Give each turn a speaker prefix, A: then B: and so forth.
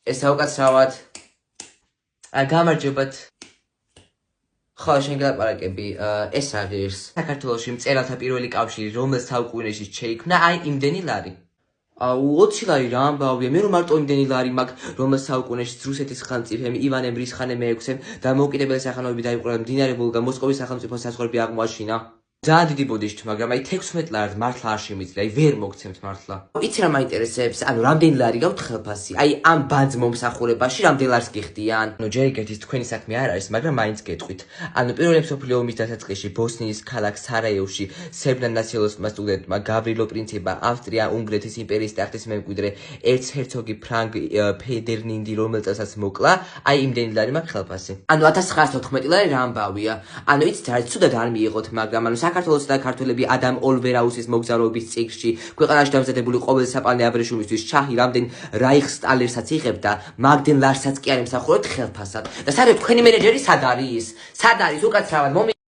A: ეს უკაცრავად გამარჯობათ. ხო, შენ გელაპარაკები, ეს არის საქართველოში მწერალთა პირველი კავშირი, რომლის საუკუნეში შეიქმნა, აი იმდენი ლარი. 20 ლარი რა ამბავია, მე რომ მარტო იმდენი ლარი მაქვს, რომელსაც საუკუნეში რუსეთის ხელმწიფემ ივანე მრისხანე მეექვსემ დამოუკიდებელი სახანოები დაიპყრო და მდინარე ვოლგა მოსკოვის სახელმწიფოს საზღვრები აღმოაჩინა. ძალიან დიდი ბოდიშით, მაგრამ აი 16 ლარად მართლა არ შემიძლია, აი ვერ მოგცემთ მართლა. იცი რა მაინტერესებს, ანუ რამდენი ლარი გაქვთ ხელფასი? აი ამ ბანძ მომსახურებაში რამდენ ლარს გიხდიან? ანუ ჯერ ეგეთი თქვენი საქმე არ არის, მაგრამ მაინც გეტყვით. ანუ პირველი მსოფლიო ომის დასაწყისში ბოსნიის ქალაქ სარაევში სერბთა ნაციონალისტმა სტუდენტმა გავრილო პრინციპმა ავსტრია-უნგრეთის იმპერიის ტახტის მემკვიდრე ერცჰერცოგი ფრანკ ფედერნინდი რომელსაც მოკლა, აი იმდენი ლარი მაქვს ხელფასი. ანუ 1914 ლარი რა ამბავია. ანუ იცით რა ცუდად არ მიიღოთ, მაგრამ ანუ საქართველოსა და ქართველები ადამ ოლვერაუსის მოგზაურობის წიგნში ქვეყანაში დამზადებული ყოველი საპლანე აბრეშუმისთვის ჩაჰი რამდენ რაიხსტალერსაც იღებდა, მაგდენ ლარსაც კი არ ემსახურებთ ხელფასად. და საერთოდ თქვენი მენეჯერი სად არის? სად არის უკაცრავად